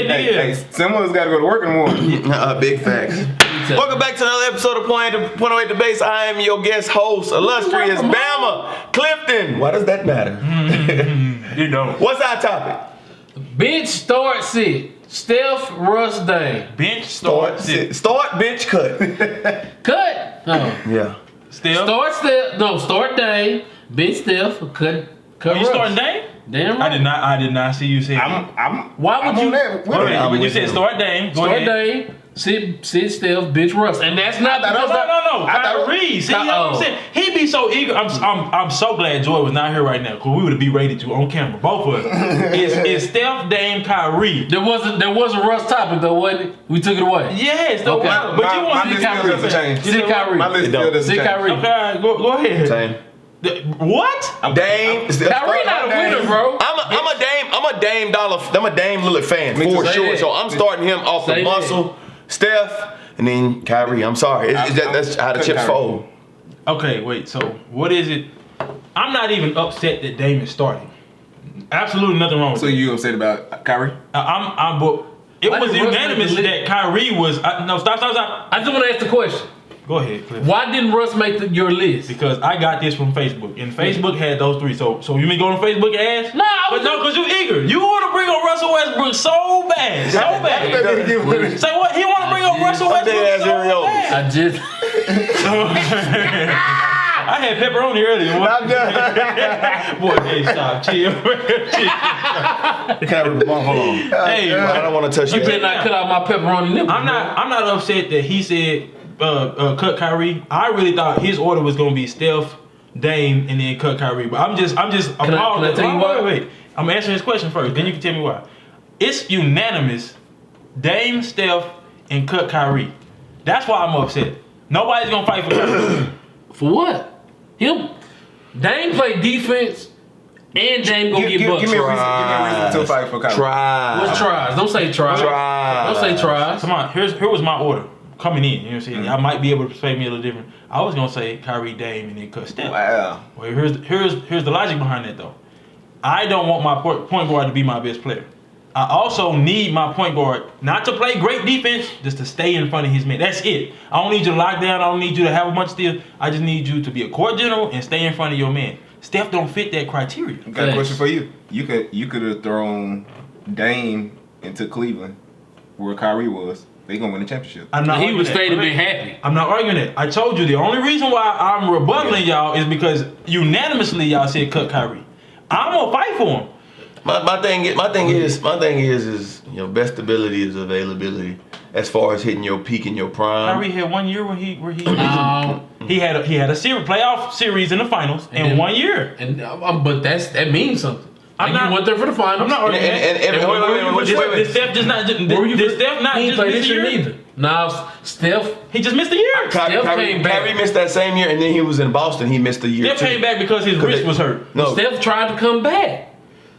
Hey, someone's got to go to work in the morning. Big facts. Welcome back to another episode of Point Away the Base. I am your guest host, illustrious Bama Clifton. Why does that matter? You know. What's our topic? Bench, start, sit. Steph, Russ, Dame. Bench, start, sit. Start, bench, cut. Cut. No. Yeah. Steph. Start, Steph. No, start Dame. Bench, Steph. Cut. Are you Russ. starting Dame? Damn right. I did not see you say Why would you? When you said start Dame, go Start ahead. Dame. Sit, Steph, bench, Russ, and that's not. No. Kyrie. See, you know what I'm saying? He be so eager. I'm so glad Joy was not here right now because we would have berated you on camera, both of us. It's Steph, Dame, Kyrie. There was a Russ topic though, wasn't it? We took it away. Yes, Okay. but you want to see Kyrie. Sit Kyrie. My list still doesn't Sit change. Kyrie. Okay, go ahead. Same. What? Dame. Kyrie not a winner, bro. I'm a Dame Lillard fan for Say sure. that. So I'm starting him off the Say that. muscle. Steph, and then Kyrie. I'm sorry. That's how the chips fold. Okay, wait. So what is it? I'm not even upset that Dame is starting. Absolutely nothing wrong with So it. you upset about Kyrie? But it Why was did Russ unanimous make the that Kyrie was. No, stop. I just want to ask the question. Go ahead, Cliff. Why didn't Russ make your list? Because I got this from Facebook, and Facebook had those three. So you mean go on Facebook and ask? No, because you eager. You want to bring up Russell Westbrook so bad, so bad. Say what? He want to bring up Russell Westbrook so bad. I just. I had pepperoni earlier. Boy, hey, stop, chill. Kyrie, hold on. Hey, I don't want to touch You that. better not cut out my pepperoni nipple. I'm not upset that he said cut Kyrie. I really thought his order was gonna be Steph, Dame, and then cut Kyrie. But I'm just appalled. Can I tell you why? Wait. I'm answering his question first. Then you can tell me why. It's unanimous. Dame, Steph, and cut Kyrie. That's why I'm upset. Nobody's gonna fight for Kyrie. For what? Dame play defense, and Dame gonna get bucks. Give me a reason to fight for Kyrie. What's tries? Don't say tries. Don't say tries. Come on. Here was my order coming in. You know what I'm saying? I might be able to persuade me a little different. I was gonna say Kyrie, Dame, and then cut Steph. Wow. Well, here's the logic behind that though. I don't want my point guard to be my best player. I also need my point guard not to play great defense, just to stay in front of his man. That's it. I don't need you to lock down. I don't need you to have a bunch of steals. I just need you to be a court general and stay in front of your man. Steph don't fit that criteria. I got a question for you. You could have thrown Dame into Cleveland, where Kyrie was. They gonna win the championship. He would stay to be happy. I'm not arguing that. I told you the only reason why I'm rebuttaling y'all is because unanimously y'all said cut Kyrie. I'm gonna fight for him. My thing is best ability is availability. As far as hitting your peak in your prime. Kyrie had 1 year where he he had a series, playoff series in the finals in 1 year. And but that means something. I'm Like, not- you went there for the finals. I'm not arguing that. Did Steph just not? Did Steph not He ain't just played miss this a year year? neither. Now Steph He just missed a year. Kyrie missed that same year, and then he was in Boston. He missed a year Steph too. came back because his wrist was hurt. No, Steph tried to come back.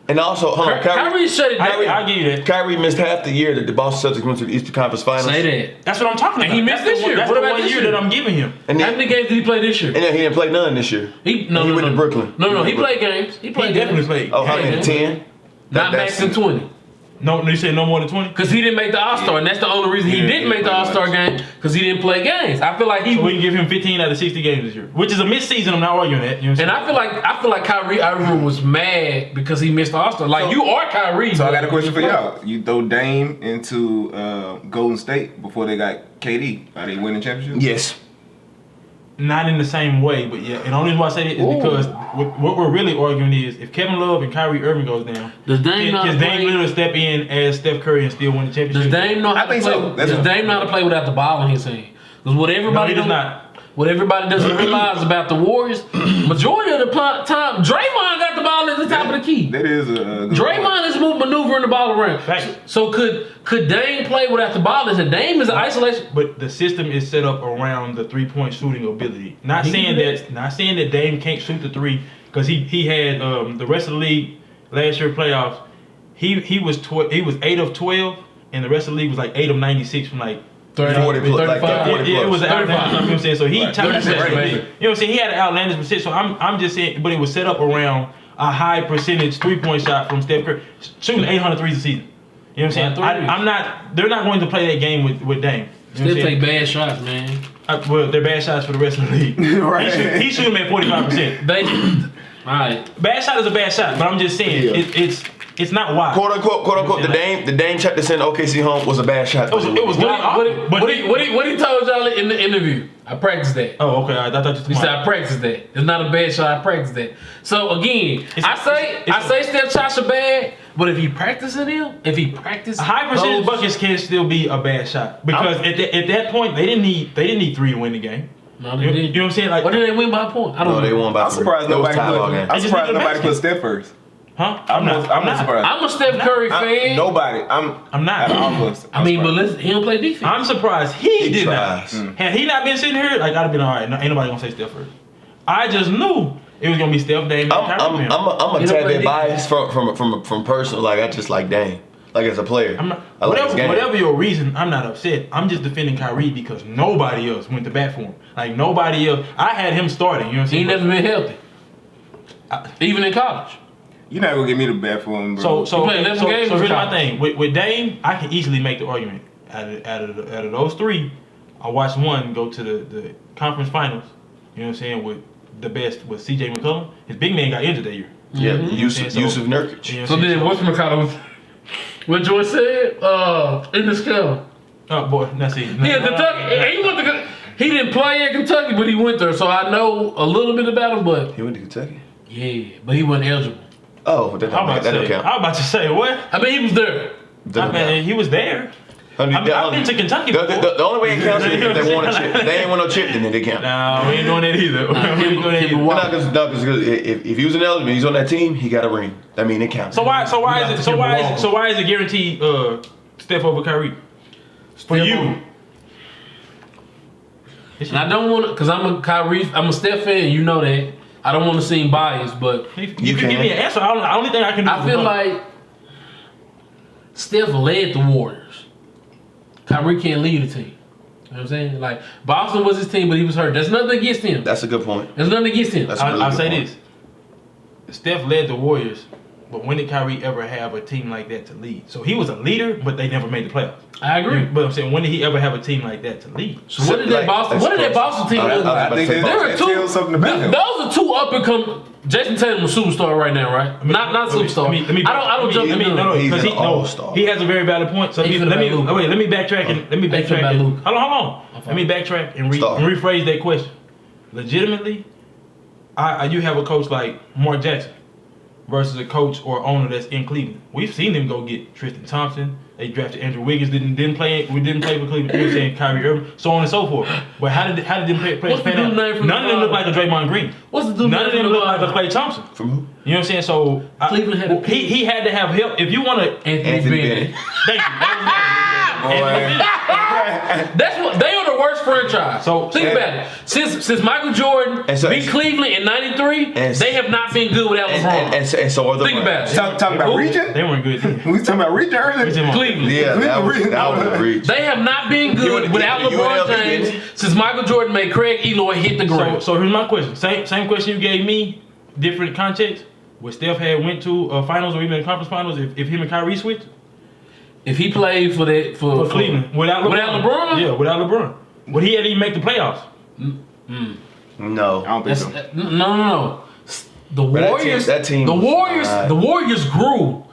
and also, hold on, Kyrie shut it down. I'll give you that. Kyrie missed half the year that the Boston Celtics went to the Eastern Conference Finals. Say that. That's what I'm talking about. And he missed That's this year. That's What the about 1 this year year? that I'm giving him. And How then, many games did he play this year? and then he didn't play none this year. He went to Brooklyn. No, he played games. He He played definitely games. played. Oh, how many? Yeah. 10? Not max than 20. No, you said no more than 20. Because he didn't make the All-Star, and that's the only reason he Yeah, didn't make the All-Star game, because he didn't play games. I feel like he So we can give him 15 out of 60 games this year, which is a mid-season. I'm not arguing that. You know what I'm and I feel like Kyrie Irving was mad because he missed the All-Star. Like, you are Kyrie. So I got a question for y'all. You throw Dame into Golden State before they got KD. Are they winning championship? Yes. Not in the same way, but yeah. And the only reason why I say that is because what we're really arguing is if Kevin Love and Kyrie Irving goes down, Does Dame not can Dame play? Lillard step in as Steph Curry and still win the championship? Does Dame know how I think to play? so. That's Does what- Dame know how to play without the ball in his hand? Because what No, everybody he does don't- not. What everybody doesn't realize about the Warriors, majority of the time, Draymond got the ball at the top of the key. That is a good Draymond is maneuvering the ball around. Right. So could Dame play without the ball? Is it Dame is an isolation? But the system is set up around the 3-point shooting ability. Not He saying can that. Not saying that Dame can't shoot the three because he had the rest of the league last year playoffs. He was 8 of 12, and the rest of the league was like 8 of 96 from like. 40 plus, like 35. 40 Yeah, it was an 35. outlandish. You know what I'm saying? So he Right. topped the 36, league. right. You know what I'm saying? He had an outlandish percentage. So I'm just saying, but it was set up around a high percentage 3-point shot from Steph Curry, shooting 800 threes a season. You know what I'm saying? I'm not. They're not going to play that game with Dame. You know Still take bad shots, man. Well, they're bad shots for the rest of the league. Right. He shoot them at 45%. Alright. Bad shot is a bad shot, but I'm just saying it's not wide. Quote unquote, the Dame shot to send OKC home was a bad shot. It was What he told y'all in the interview? I practiced that. Oh, okay. I thought He said I practiced that. It's not a bad shot. I practiced that. So again, I say Steph shots are bad, but if he practices them, a high percentage buckets can still be a bad shot because at that point they didn't need 3 to win the game. No, they didn't. You know what I'm saying? Like, what did they win by a point? I don't know. They won by 3. I'm surprised nobody put Steph first. Huh? I'm not surprised. I'm a Steph Curry fan. Nobody. I'm not. I mean, but listen, he don't play defense. I'm surprised he did tries. not. Had he not been sitting here, like I'd have been all right. No, ain't nobody gonna say Steph first. I just knew it was gonna be Steph, Dame, and Kyrie. I'm a tad bit biased from personal. Like I just like Dame. Like as a player. Whatever your reason, I'm not upset. I'm just defending Kyrie because nobody else went to bat for him. Like nobody else. I had him starting. You know what I'm saying? He never been healthy. Even in college. You're not gonna give me the bat for him, bro. So here's my thing. With Dame, I can easily make the argument. Out of those 3, I watched one go to the conference finals. You know what I'm saying? With the best with CJ McCollum. His big man got injured that year. Yeah, Yusuf Nurkic. You know So then what's McCollum? What Joy said? In the scale. Oh boy, that's it. Yeah, Kentucky. He didn't play at Kentucky, but he went there, so I know a little bit about him. But He went to Kentucky. yeah, but he wasn't eligible. Oh, that don't count. I was about to say what? I mean, he was there. He was there. I've been to Kentucky before. The only way it counts is if they won a chip. They ain't won no chip, then they count. No, we ain't doing that either. We ain't doing that either. No, because if he was ineligible, he's on that team, he got a ring. I mean, it counts. So why is it guaranteed Steph over Kyrie? For you. And I don't want to, because I'm a Steph fan, you know that. I don't want to seem biased, but You can give me an answer. The only thing I can do I feel like Steph led the Warriors. Kyrie can't lead the team. You know what I'm saying? Like, Boston was his team, but he was hurt. There's nothing against him. That's a good point. There's nothing against him. I'll say this. Steph led the Warriors, but when did Kyrie ever have a team like that to lead? So he was a leader, but they never made the playoffs. I agree. But I'm saying, when did he ever have a team like that to lead? So what did that Boston team look like? I think There were two. tell something about him. Those are 2 up and come. Jason Tatum is a superstar right now, right? Not superstar. I don't jump in. He's an all-star. He has a very valid point. So let me backtrack and hold on. Let me backtrack and rephrase that question. Legitimately, you have a coach like Mark Jackson versus a coach or owner that's in Cleveland. We've seen them go get Tristan Thompson. They drafted Andrew Wiggins. Didn't play for Cleveland. You know what I'm saying? Kyrie Irving, so on and so forth. But how did them players pan out? None of them look like a Draymond Green. What's the dude? None of them look like a Klay Thompson. From who? You know what I'm saying? So Cleveland had he had to have help. If you want to, Anthony Bennett. thank you. That's what they are the worst franchise. So think about it. Since Michael Jordan beat Cleveland in '93, they have not been good without LeBron. And so are the Think about it. Talking about region? They weren't good then. We talking about region earlier? Cleveland. Yeah, that was a reach. They have not been good without LeBron James since Michael Jordan made Craig Eloy hit the ground. So here's my question. Same question you gave me, different context. Would Steph had went to finals or even conference finals if him and Kyrie switched? If he played for Cleveland without LeBron? Yeah, without LeBron. Would he even make the playoffs? No. I don't think so. No. The Warriors. That team. The Warriors grew.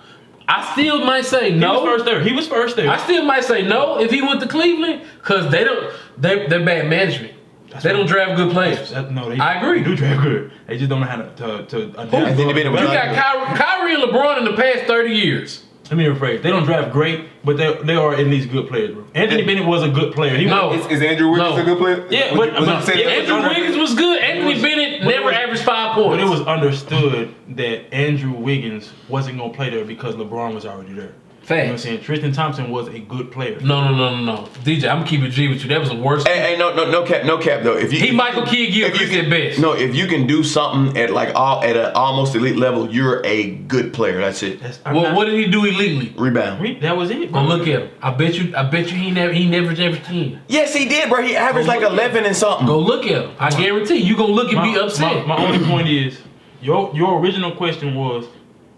I still might say no. He was first there. I still might say no if he went to Cleveland because they're bad management. They don't draft good players. I agree. They do draft good. They just don't know how to adapt. You got Kyrie and LeBron in the past 30 years. Let me rephrase. They don't draft great, but they are at least good players, bro. Anthony Bennett was a good player. Is Andrew Wiggins a good player? Yeah, Andrew Wiggins was good. Anthony Bennett never averaged 5 points. But it was understood that Andrew Wiggins wasn't going to play there because LeBron was already there. Facts. You know what I'm saying? Tristan Thompson was a good player. No. DJ, I'm keeping it G with you. That was the worst. Hey, no cap though. Michael Kidd-Gilchrist at best. No, if you can do something at an almost elite level, you're a good player. That's it. What did he do elitely? Rebound. That was it. Go look at him. I bet you he never averaged 10. Yes, he did, bro. He averaged like 11 and something. Go look at him. I guarantee you gonna look and be upset. My only point is your original question was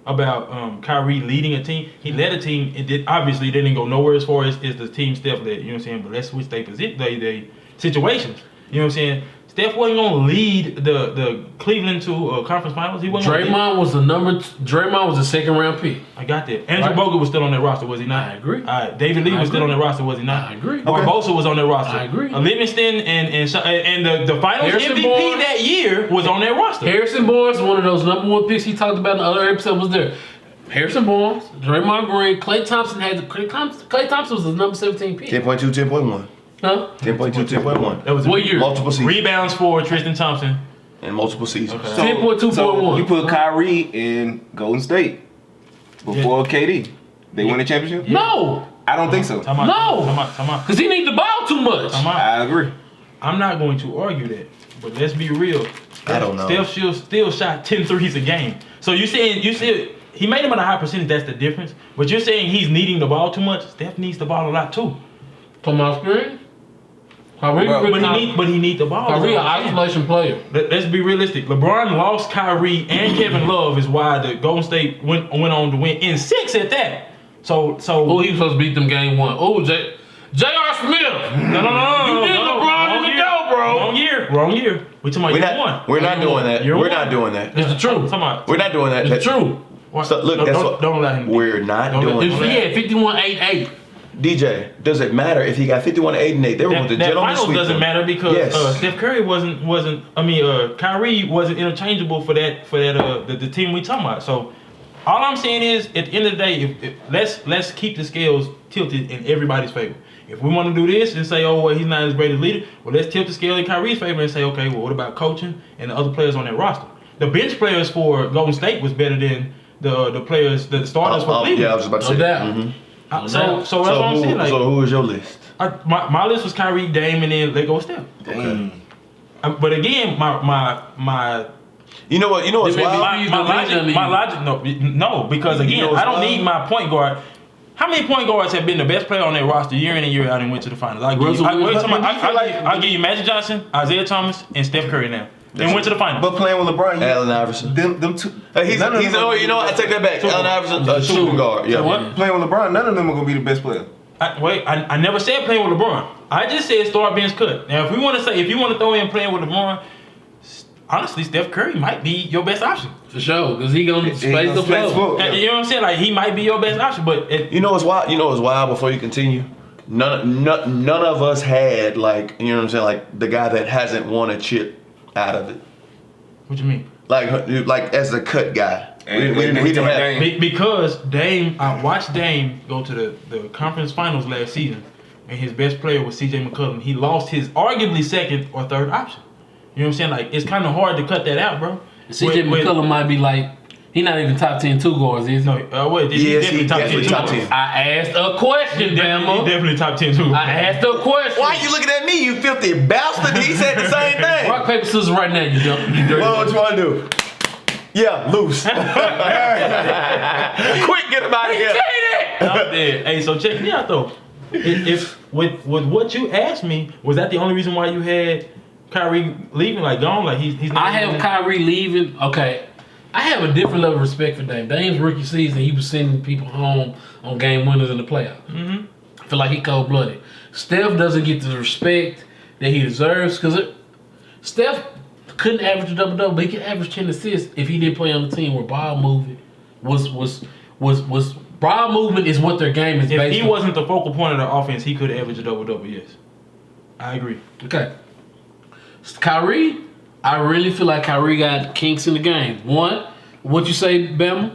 about Kyrie leading a team. He led a team. Obviously it didn't go nowhere as far as the team Steph led. You know what I'm saying? But let's switch they situations. You know what I'm saying? Steph wasn't gonna lead the Cleveland to conference finals. He wasn't. Draymond was Draymond was the second round pick. I got that. Andrew Bogut was still on that roster, was he not? I agree. All right. David Lee was still on that roster, was he not? I agree. Barbosa was on that roster. I agree. Livingston and the finals Harrison MVP Barnes. that year was on that roster. Harrison Barnes, one of those number one picks he talked about in the other episode, was there. Harrison Barnes, Draymond Green, Klay Thompson Klay Thompson was the number 17 pick. 10.2, 10.1. Huh? 10.2, 10.1. That was what year? Multiple seasons. Rebounds for Tristan Thompson. And multiple seasons. Okay. 10.2.1. So you put Kyrie in Golden State before KD. They win the championship? No, I don't think so. Time out. No. Because he needs the ball too much. Time out. I agree. I'm not going to argue that, but let's be real. I don't know. Steph still shot 10 threes a game. So you said he made them at a high percentage. That's the difference. But you're saying he's needing the ball too much. Steph needs the ball a lot too. Thomas Green. But he needs the ball. Kyrie, an isolation player. Let's be realistic. LeBron lost Kyrie and Kevin Love is why the Golden State went on to win in 6 at that. So who he supposed to beat them game 1? Oh, J.R. Smith. No. You did LeBron in the go, bro. Wrong year. We talking about year 1. We're not doing that. We're not doing that. It's the truth. We're not doing that. It's true. So, look, don't let him. We're not doing If that. he had 51-8-8. DJ, does it matter if he got 51-8-8? They were with the That gentleman finals sweep. doesn't matter because Yes. Steph Curry Kyrie wasn't interchangeable for the team we talking about. So all I'm saying is, at the end of the day, let's keep the scales tilted in everybody's favor. If we want to do this and say, oh well, he's not as great a leader, well let's tilt the scale in Kyrie's favor and say, okay, well what about coaching and the other players on that roster? The bench players for Golden State was better than the starters for Cleveland. Yeah, I was about to say. No doubt. Mm-hmm. So that's what I'm saying. Like, so who is your list? my list was Kyrie, Dame, and then let go Steph. Okay. But again, my You know what's wild? my logic, no, because again, I don't need my point guard. How many point guards have been the best player on their roster year in and year out and went to the finals? I'll give you Magic Johnson, Isaiah Thomas, and Steph Curry now. Then went to the finals. But playing with LeBron, Allen Iverson. them two. You know what? I take that back. Allen Iverson, shooting guard. Yeah. So what? Playing with LeBron, none of them are gonna be the best player. I never said playing with LeBron. I just said start bench cut. Now, if you want to throw in playing with LeBron, honestly, Steph Curry might be your best option. For sure, because he gonna space the floor. Yeah. You know what I'm saying? Like he might be your best option, but You know what's wild? Before you continue, none of us had like like the guy that hasn't won a chip out of it. What you mean? Like as a cut guy. And we didn't have. Because Dame, I watched Dame go to the conference finals last season, and his best player was C.J. McCollum. He lost his arguably second or third option. You know what I'm saying? Like it's kind of hard to cut that out, bro. C.J. McCollum might be like, he not even top 10 two guards, is he? No, Yes, he's definitely top 10. I asked a question, He's Bama. definitely top 10 too. I asked a question. Why are you looking at me, you filthy bastard? He said the same thing. Rock, paper, scissors right now, you dirty. What you want to do? Yeah, loose. Quick, get him out of here. I'm dead. Hey, so check me out though. If with what you asked me, was that the only reason why you had Kyrie leaving, like gone? Like he's not. I have Kyrie leaving. Okay, I have a different level of respect for Dame. Dame's rookie season, he was sending people home on game winners in the playoffs. Mm-hmm. I feel like he cold-blooded. Steph doesn't get the respect that he deserves because Steph couldn't average a double-double, but he could average 10 assists if he didn't play on the team where ball movement was ball movement is what their game is based on. If he wasn't the focal point of the offense, he could average a double-double, yes. I agree. Okay. Kyrie, I really feel like Kyrie got kinks in the game. One, what you say, Bama?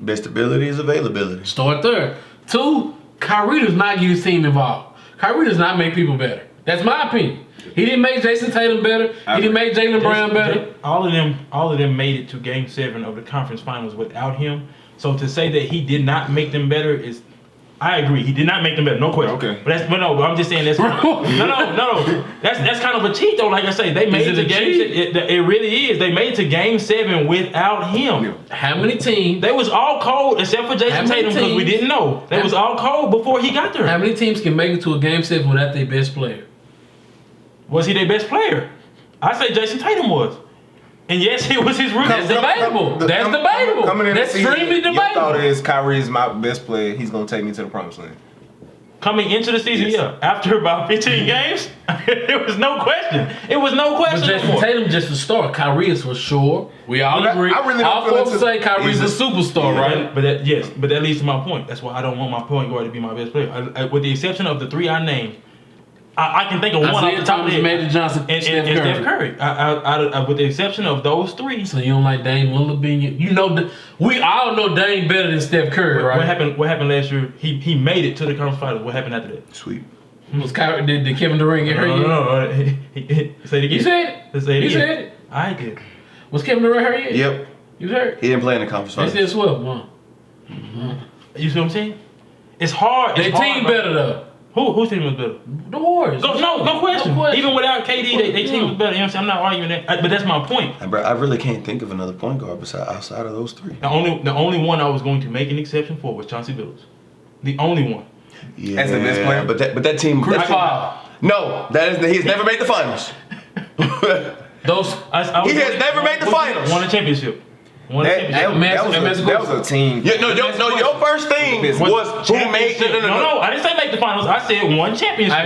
Best ability is availability. Start there. Two, Kyrie does not get his team involved. Kyrie does not make people better. That's my opinion. He didn't make Jason Tatum better. He didn't make Jaylen Brown better. All of them made it to Game 7 of the conference finals without him. So to say that he did not make them better is, I agree. He did not make them better, no question. Okay. But I'm just saying that's no. That's kind of a cheat though. Like I say, they made it to Game 7. It really is. They made it to Game 7 without him. How many teams? They was all cold except for Jason Tatum because we didn't know. They was all cold before he got there. How many teams can make it to a Game 7 without their best player? Was he their best player? I say Jason Tatum was. And yes, it was his rookie. That's debatable. That's debatable. Coming in That's the season, extremely your thought debatable. is Kyrie is my best player. He's gonna take me to the promised land. Coming into the season, Yes. yeah. After about 15 games, it was no question. It was no But question. Jason anymore. Tatum just a star. Kyrie is for sure. We all But agree. I really don't all feel folks it's say Kyrie's a superstar, right? But that leads to my point. That's why I don't want my point guard to be my best player. With the exception of the three I named, I can think of one off Isaiah the top of Thomas, the head. Magic Johnson, And Steph Curry. Steph Curry. With the exception of those three. So you don't like Dame Lillard being you know we all know Dame better than Steph Curry, right? What happened last year? He made it to the conference finals. What happened after that? Sweet. Was Kyrie, did Kevin Durant get hurt? No. Say it again. You said it. Say it You again. said it. I did. Was Kevin Durant hurt yet? Yep. He was hurt. He didn't play in the conference They finals. still swept, huh? You see what I'm saying? It's hard. Their It's hard, team bro. better though. Whose team was better? The Warriors. No question. No question. Even without KD, they team was better. You know what I'm saying? I'm not arguing that. But that's my point. I really can't think of another point guard outside of those three. The only one I was going to make an exception for was Chauncey Billups. The only one. Yeah, As the best player? but that team. Chris that- Paul. No, he's never made the finals. Those He has never made the finals. Won a championship. Won a championship. That was a team. Your first thing was who made No, I didn't say make the finals. I said one championship. I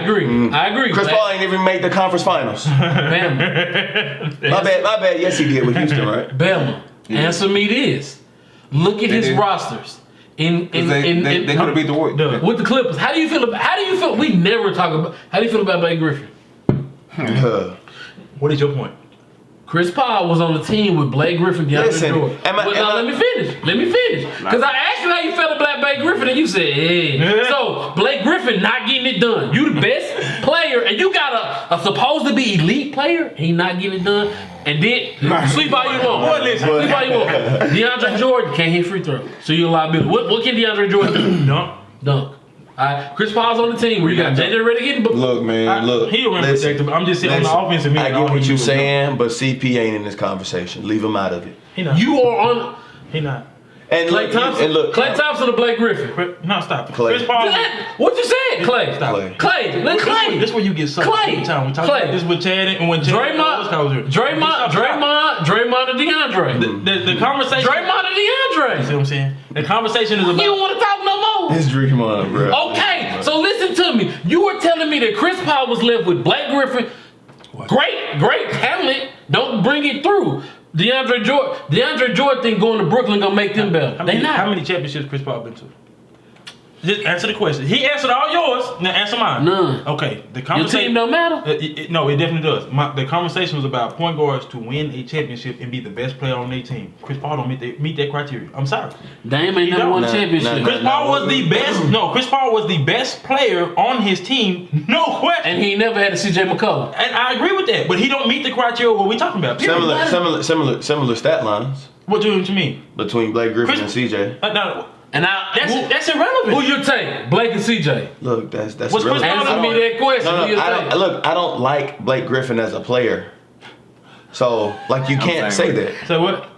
agree. Chris Paul ain't even made the conference finals. Bama. My bad. Yes, he did with Houston, right? Bama. Answer me this. Look at his did. rosters. They could have beat the Warriors. With the Clippers. How do you feel? We never talk about. How do you feel about Blake Griffin? What is your point? Chris Paul was on the team with Blake Griffin, DeAndre Listen, Jordan. Let me finish. Because I asked you how you felt about Blake Griffin, and you said, hey. So, Blake Griffin not getting it done. You the best player, and you got a supposed to be elite player, and he not getting it done. And then, sleep all you want. Sleep all you want. DeAndre Jordan can't hit free throws. So, you're a liability. What can DeAndre Jordan do? Dunk. Chris Paul's on the team where you got JJ Redick getting booked. Look, man, look. He don't protect him. I'm just saying on the offensive I end. get what you're saying, but CP ain't in this conversation. Leave him out of it. He not. You are on He not. And Klay Thompson. Klay Thompson or Blake Griffin? No, stop. Clay. Chris Paul. What you said? Clay. Stop. Clay. Let Clay. This where you get sucked. Clay. Every time we talk Clay. about this with Chad and when Chad Draymond and DeAndre. The conversation. Draymond and You DeAndre. see what I'm saying? The conversation is You about. don't want to talk no more. It's Draymond, bro. Okay, so listen to me. You were telling me that Chris Paul was left with Blake Griffin. Great talent. Don't bring it through. DeAndre Jordan think going to Brooklyn gonna make them better. How They many, not. how many championships Chris Paul been to? Just answer the question. He answered all yours. Now answer mine. None. Okay. The Your conversation. team don't matter. No, it definitely does. The conversation was about point guards to win a championship and be the best player on their team. Chris Paul don't meet that criteria. I'm sorry. Dame ain't never don't. won a championship. Nah. Chris Paul was the best. No, Chris Paul was the best player on his team. No question. And he never had a CJ McCollum. And I agree with that, but he don't meet the criteria. What we talking about? Period. Similar stat lines What do you mean? between Blake Griffin and CJ. No, And that's irrelevant. who you take? Blake and CJ. Look, that's What's Chris relevant. Paul Answer me that question. No, Who you take? I don't like Blake Griffin as a player. So, like, you can't say that. So what?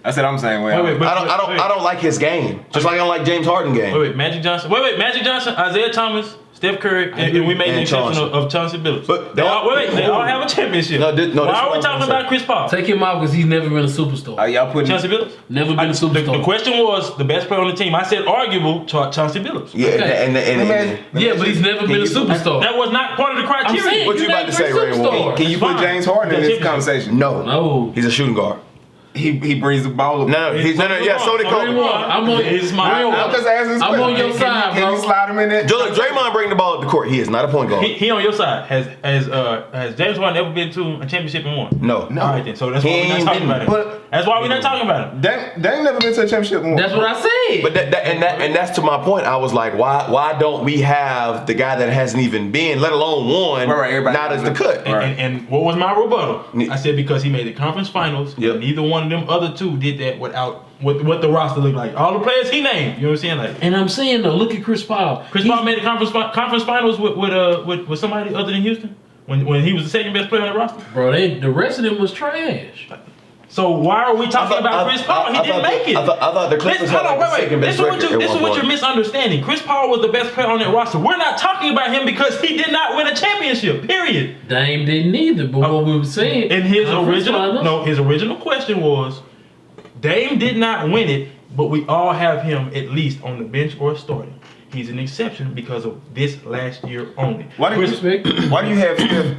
I said I'm saying, well, Wait, I don't like his game. Just like I don't like James Harden game. Wait, Magic Johnson. Magic Johnson, Isaiah Thomas, Steph Curry, and we made an exception of Chauncey Billups. But they all have a championship. No, this Why are we is what talking I'm about Chris Paul? Take him out because he's never been a superstar. y'all putting Chauncey Billups? Never been a superstar. The question was the best player on the team. I said arguable Chauncey Billups. Yeah, Okay. and Yeah, but he's never been a superstar. That was not part of the criteria. I'm saying What you you're about not to say, a Ray superstar. Moore? Can you put Fine. James Harden in this Championship. conversation? No, he's a shooting guard. He brings the ball up. No, he's no. Yeah, so did Kobe. I'm on. He's my- I'm just asking this I'm question. on your side, Can bro. you slide him in there? Look, Draymond bring the ball up the court. He is not a point guard. He on your side. Has James Harden ever been to a championship and won? No. All right then. So that's why He we're not ain't talking been. about it. But- That's why we're not talking about it. They ain't never been to a championship before. That's what I said. But that's to my point. I was like, why don't we have the guy that hasn't even been, let alone won, Right, everybody not as the cut? Right. And what was my rebuttal? I said because he made the conference finals. Yep. Neither one of them other two did that without what the roster looked like. All the players he named. You know what I'm saying? Like And I'm saying though, look at Chris Paul. Chris Paul made the conference finals with somebody other than Houston when he was the second best player on the roster. Bro, the rest of them was trash. So why are we talking about Chris Paul? He didn't make it. I thought the Clippers had like the second best record. This is what you're misunderstanding. Chris Paul was the best player on that roster. We're not talking about him because he did not win a championship. Period. Dame didn't either. But what we were saying, and his original question was, Dame did not win it, but we all have him at least on the bench or starting. He's an exception because of this last year only. Why do you have Steph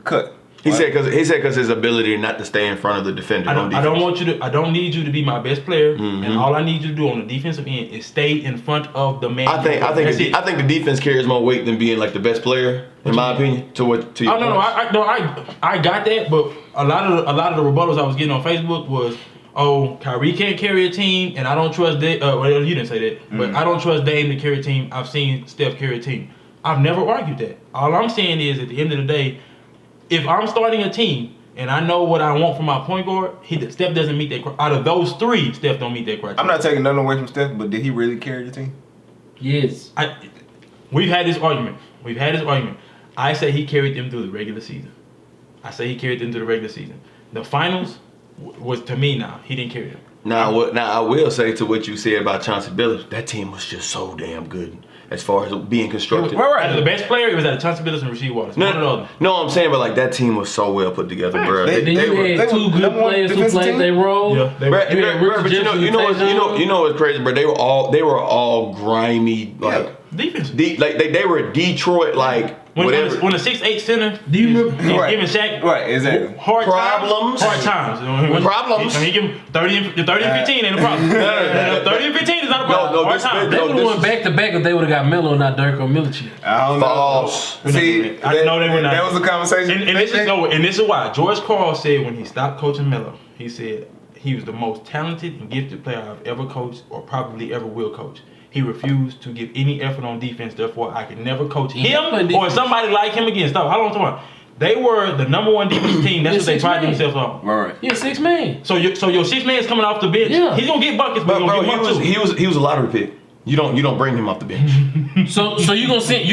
cut? He said because his ability not to stay in front of the defender. I don't need you to be my best player, and all I need you to do on the defensive end is stay in front of the man. I think the defense carries more weight than being like the best player, in my opinion. I got that, but a lot of the rebuttals I was getting on Facebook was, oh, Kyrie can't carry a team, and I don't trust Dame. Well, you didn't say that, but I don't trust Dame to carry a team. I've seen Steph carry a team. I've never argued that. All I'm saying is, at the end of the day, if I'm starting a team and I know what I want from my point guard, Steph doesn't meet that. Out of those three, Steph don't meet that criteria. I'm not taking nothing away from Steph, but did he really carry the team? Yes. We've had this argument. I say he carried them through the regular season. The finals was, to me, now he didn't carry them. Now I will say to what you said about Chauncey Billups, that team was just so damn good as far as being constructed. Right. The best player, it was at Chauncey Billups and Rasheed Wallace. No, I'm saying, but like that team was so well put together, bro. Then you had two good players who played their role. Yeah, but you know what's crazy, bro? They were all grimy, like defense. They were Detroit, like when whatever. When a 6'8" center, do you remember giving Shaq exactly hard times. Problems. He give him 30 and 15 ain't a problem. 30 and 15 is not a problem. Hard times. They would have won back to back if they would have got Melo, not Dirk or Milicic. I don't know. False. See, I know they were not. That was a conversation. And this is why George Karl said when he stopped coaching Melo, he said he was the most talented and gifted player I've ever coached or probably ever will coach. He refused to give any effort on defense, therefore I could never coach him or somebody like him again. Stop. How long tomorrow? They were the number one defensive team. That's what they pride themselves on. Right. Yeah, 6 man. So your 6 man is coming off the bench. Yeah. He's gonna get buckets, but he was a lottery pick. You don't bring him off the bench. So you gonna send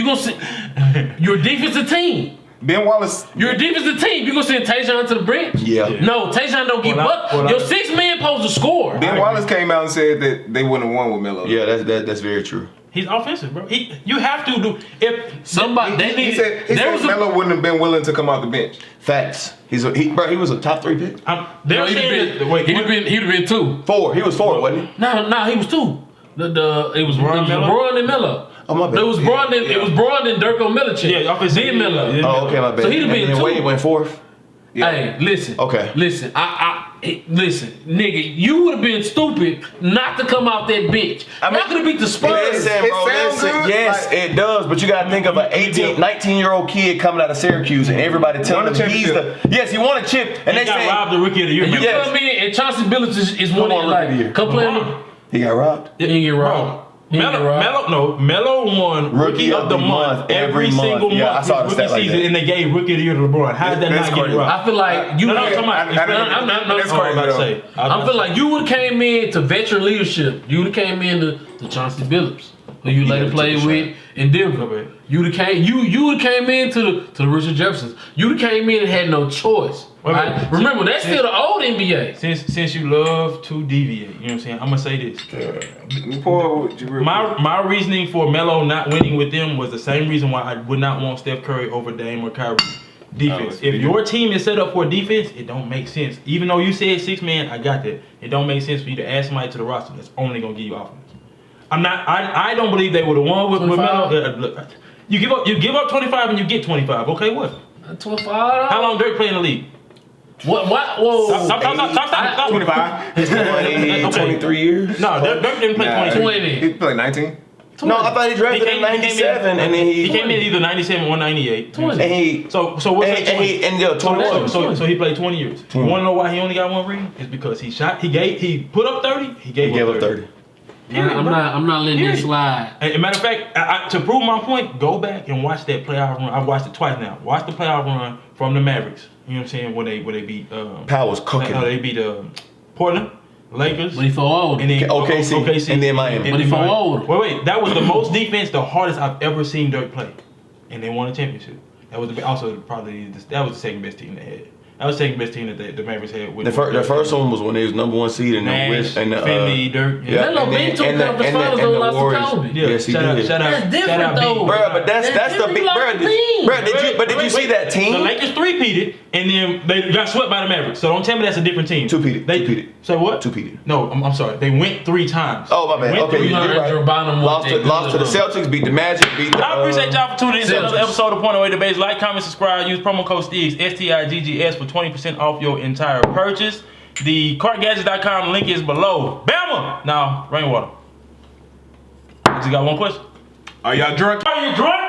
your defensive team. Ben Wallace. You're a defensive team. You gonna send Tayshaun to the bench? Yeah. No, Tayshaun don't get buckets. Your 6 man supposed to score. Ben Wallace came out and said that they wouldn't have won with Melo. Yeah, that's very true. He's offensive, bro. You have to do if somebody. He said Melo wouldn't have been willing to come off the bench. Facts. He was a top 3 pick. They're saying that. He'd have been 2. 4. He was 4, wasn't he? No, he was 2. It was LeBron and Melo. Oh my bad. It was Braun and Dirk on Milicic. Yeah, offensive. Then Melo. Oh, okay, my bad. So he'd have been 2. Wade went 4th. Yeah. Hey, listen. Okay. Listen. Listen, nigga. You would have been stupid not to come off that bench. Not gonna beat the Spurs. Listen, bro. Yes, it does. But you gotta think of an 19-year-old kid coming out of Syracuse, and everybody telling him he's he won a chip, and they say robbed the rookie of the year. And you come in, and Chauncey Billups is one of the come play him. He got robbed. He didn't get robbed. Melo won Rookie of the Month every single month. I saw the stat like that. And they gave Rookie of the Year to LeBron. How did that not get robbed? I feel like you. I feel like you would have came in to veteran leadership. You would have came in to Chauncey Billups, who you later played with in Denver. You would have came in to the Richard Jeffersons. You would have came in and had no choice. Remember, that's still the old NBA. Since you love to deviate, you know what I'm saying? I'm gonna say this. My reasoning for Melo not winning with them was the same reason why I would not want Steph Curry over Dame or Kyrie. Defense. If your team is set up for defense, it don't make sense. Even though you said 6 man, I got that. It don't make sense for you to add somebody to the roster that's only gonna give you offense. I don't believe they would have won with Melo. You give up 25 and you get 25. Okay, what? 25. How long Dirk play in the league? What? Whoa. Stop. 25. 23 years? No, Dirk didn't play 20. He played 19. 20. No, I thought he drafted in 97, and then he came in either 97 or 98. 20. And he so what's that? 21. So he played 20 years. You want to know why he only got 1 ring? It's because he put up 30. He gave up 30. I'm not letting this slide. As a matter of fact, to prove my point, go back and watch that playoff run. I've watched it twice now. Watch the playoff run from the Mavericks. You know what I'm saying? When they beat Powell was cooking. They beat Portland, Lakers. But he fell old. And then OKC. And then Miami. But he fell old. Wait. That was the most defense, the hardest I've ever seen Dirk play, and they won a championship. That was also probably that was the second best team they had. I was taking best team that the Mavericks had. With The first one was when they was number 1 seed and Nash, the Finley, Dirk. Yeah, Melo been to conference finals though, lost to Kobe. Yeah, Yes, he shout out, did. shout out, That's different, shout out, though. B. Bro, but that's the big bro. Did you see that team? The Lakers three-peated, and then they got swept by the Mavericks. So don't tell me that's a different team. Two-peated. Say what? Two-peated. No, I'm sorry. They went 3 times. Oh my bad. Okay, you're right. Lost to the Celtics, beat the Magic, beat the. I appreciate y'all for tuning in to another Celtics. episode of Point Away Debates. Like, comment, subscribe. Use promo code STIGGS, STIGGS for 20% off your entire purchase. The cartgadgets.com link is below. Bama! Now, rainwater. I just got one question. Are y'all drunk? Are you drunk?